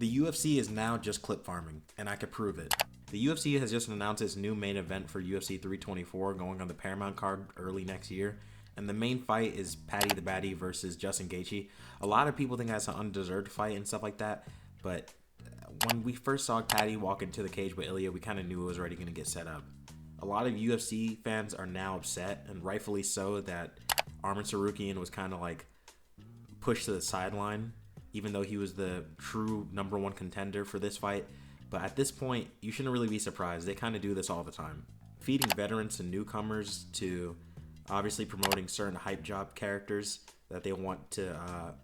The UFC is now just clip farming, and I could prove it. The UFC has just announced its new main event for UFC 324 going on the Paramount card early next year. And the main fight is Paddy the Baddy versus Justin Gaethje. A lot of people think that's an undeserved fight and stuff like that. But when we first saw Paddy walk into the cage with Ilya, we kind of knew it was already going to get set up. A lot of UFC fans are now upset, and rightfully so, that Arman Tsarukyan was kind of like pushed to the sideline, even though he was the true number one contender for this fight. But at this point, you shouldn't really be surprised. They kind of do this all the time. Feeding veterans and newcomers to obviously promoting certain hype job characters that they want to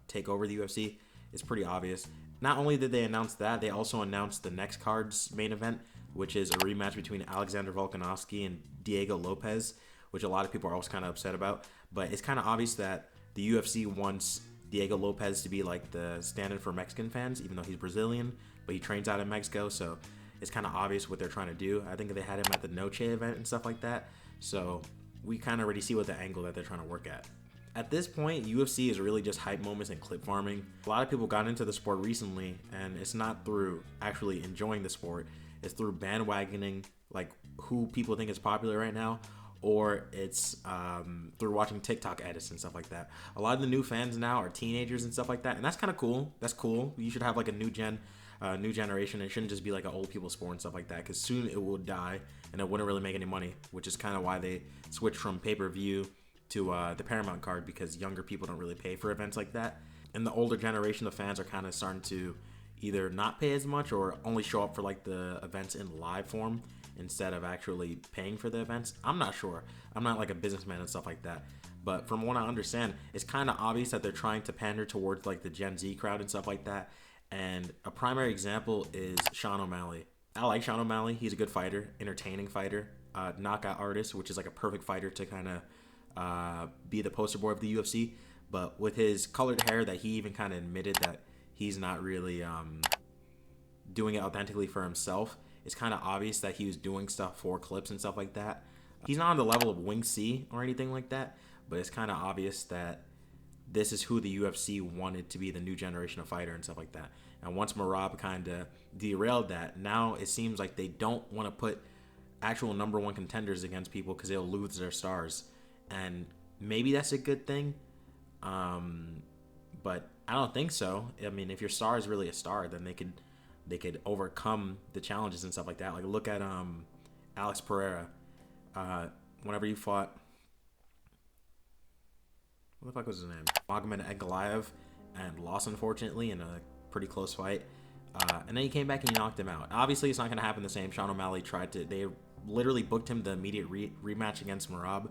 take over the UFC is pretty obvious. Not only did they announce that, they also announced the next card's main event, which is a rematch between Alexander Volkanovski and Diego Lopez, which a lot of people are also kind of upset about. But it's kind of obvious that the UFC wants Diego Lopez to be like the stand-in for Mexican fans, even though he's Brazilian, but he trains out in Mexico, so it's kind of obvious what they're trying to do. I think they had him at the Noche event and stuff like that, so we kind of already see what the angle that they're trying to work at. At this point, UFC is really just hype moments and clip farming. A lot of people got into the sport recently, and it's not through actually enjoying the sport. It's through bandwagoning, like who people think is popular right now, or it's through watching TikTok edits and stuff like that. A lot of the new fans now are teenagers and stuff like that, and that's kind of cool. That's cool. You should have like a new generation. It shouldn't just be like an old people sport and stuff like that, because soon it will die and it wouldn't really make any money, which is kind of why they switched from pay-per-view to the Paramount card, because younger people don't really pay for events like that. And the older generation of fans are kind of starting to either not pay as much or only show up for like the events in live form instead of actually paying for the events. I'm not sure. I'm not like a businessman and stuff like that. But from what I understand, it's kind of obvious that they're trying to pander towards like the Gen Z crowd and stuff like that. And a primary example is Sean O'Malley. I like Sean O'Malley. He's a good fighter, entertaining fighter, knockout artist, which is like a perfect fighter to kind of be the poster boy of the UFC. But with his colored hair, that he even kind of admitted that he's not really doing it authentically for himself. It's kind of obvious that he was doing stuff for clips and stuff like that. He's not on the level of Wing C or anything like that, but it's kind of obvious that this is who the UFC wanted to be the new generation of fighter and stuff like that. And once Merab kind of derailed that, now it seems like they don't want to put actual number one contenders against people because they'll lose their stars. And maybe that's a good thing, but I don't think so. I mean, if your star is really a star, then they could overcome the challenges and stuff like that. Like look at Alex Pereira. Whenever he fought, what the fuck was his name? Magomed Ankalaev, and lost unfortunately in a pretty close fight. And then he came back and he knocked him out. Obviously, it's not going to happen the same. Sean O'Malley they literally booked him the immediate rematch against Merab,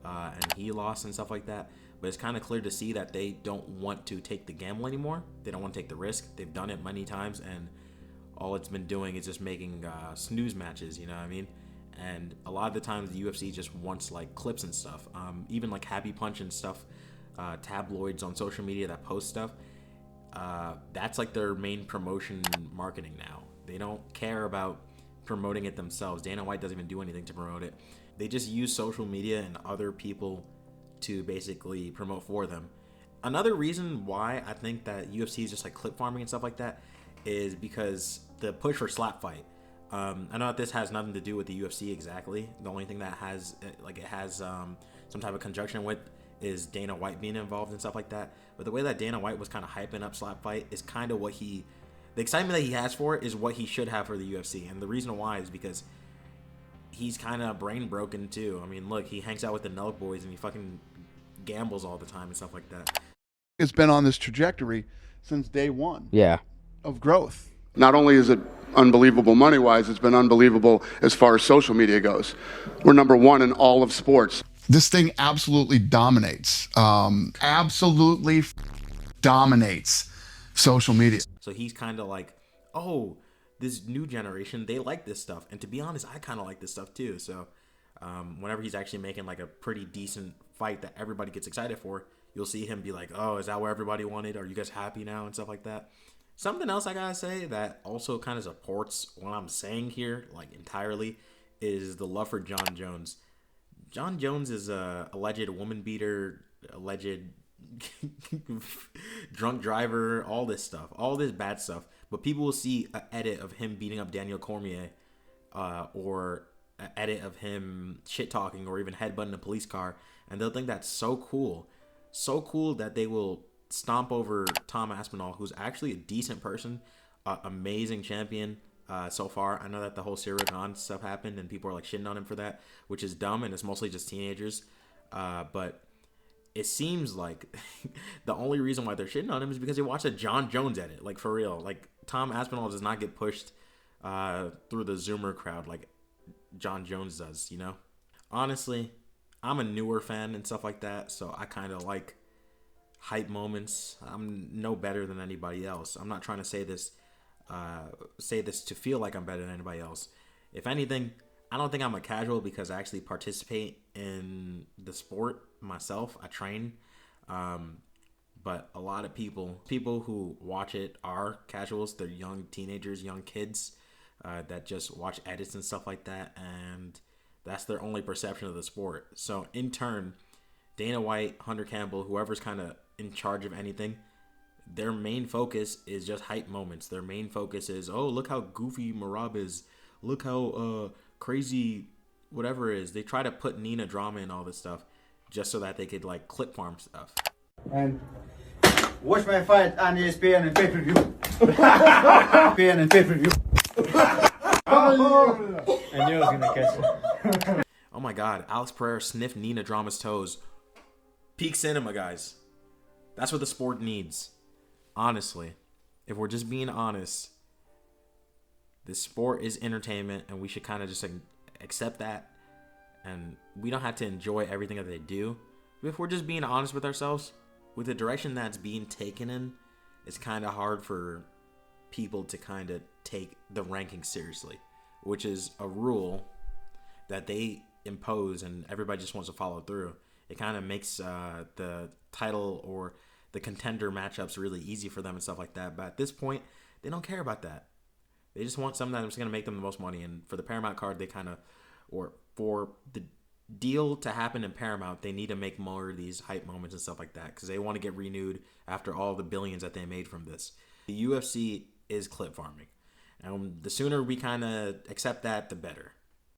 and he lost and stuff like that. But it's kind of clear to see that they don't want to take the gamble anymore. They don't want to take the risk. They've done it many times, and all it's been doing is just making snooze matches, you know what I mean? And a lot of the times the UFC just wants like clips and stuff. Even like Happy Punch and stuff, tabloids on social media that post stuff. That's like their main promotion marketing now. They don't care about promoting it themselves. Dana White doesn't even do anything to promote it. They just use social media and other people to basically promote for them. Another reason why I think that UFC is just like clip farming and stuff like that is because the push for slap fight. I know that this has nothing to do with the UFC exactly. The only thing that has some type of conjunction with is Dana White being involved and stuff like that. But the way that Dana White was kind of hyping up slap fight is kind of what the excitement that he has for it is what he should have for the UFC. And the reason why is because he's kind of brain broken too. I mean, look, he hangs out with the Nelk boys and he fucking gambles all the time and stuff like that. It's been on this trajectory since day one. Yeah. Of growth. Not only is it unbelievable money-wise, it's been unbelievable as far as social media goes. We're number one in all of sports. This thing absolutely dominates. Dominates social media. So he's kind of like, oh, this new generation, they like this stuff. And to be honest, I kind of like this stuff too. So whenever he's actually making like a pretty decent fight that everybody gets excited for, you'll see him be like, oh, is that what everybody wanted? Are you guys happy now? And stuff like that. Something else I gotta say that also kind of supports what I'm saying here, like entirely, is the love for John Jones. John Jones is a alleged woman beater, alleged drunk driver, all this stuff, all this bad stuff. but people will see an edit of him beating up Daniel Cormier, or an edit of him shit talking or even headbutting a police car, and they'll think that's so cool that they will stomp over Tom Aspinall, who's actually a decent person, amazing champion so far. I know that the whole Cyril Gane stuff happened and people are like shitting on him for that, which is dumb, and it's mostly just teenagers. But it seems like the only reason why they're shitting on him is because they watched a John Jones edit. Like, for real. Like, Tom Aspinall does not get pushed through the Zoomer crowd like John Jones does, you know? Honestly, I'm a newer fan and stuff like that, so I kind of like hype moments. I'm no better than anybody else. I'm not trying to say this to feel like I'm better than anybody else. If anything, I don't think I'm a casual because I actually participate in the sport myself. I train. But a lot of people who watch it are casuals. They're young teenagers, young kids that just watch edits and stuff like that, and that's their only perception of the sport. So in turn, Dana White, Hunter Campbell, whoever's kind of in charge of anything, their main focus is just hype moments. Their main focus is, oh, look how goofy Marab is. Look how crazy whatever is. They try to put Nina drama in all this stuff just so that they could like clip farm stuff. And watch my fight on ESPN and pay-per-view. ESPN and pay-per-view. I knew I was gonna catch it. Oh my God, Alex Pereira sniffed Nina Drama's toes. Peak cinema, guys. That's what the sport needs. Honestly, if we're just being honest, the sport is entertainment, and we should kind of just accept that. And we don't have to enjoy everything that they do. But if we're just being honest with ourselves, with the direction that's being taken in, it's kind of hard for people to kind of take the rankings seriously, which is a rule that they impose and everybody just wants to follow through. It kind of makes the title or the contender matchups really easy for them and stuff like that. But at this point, they don't care about that. They just want something that's going to make them the most money. And for the Paramount card, they kind of, or for the deal to happen in Paramount, they need to make more of these hype moments and stuff like that because they want to get renewed after all the billions that they made from this. The UFC is clip farming. And the sooner we kind of accept that, the better.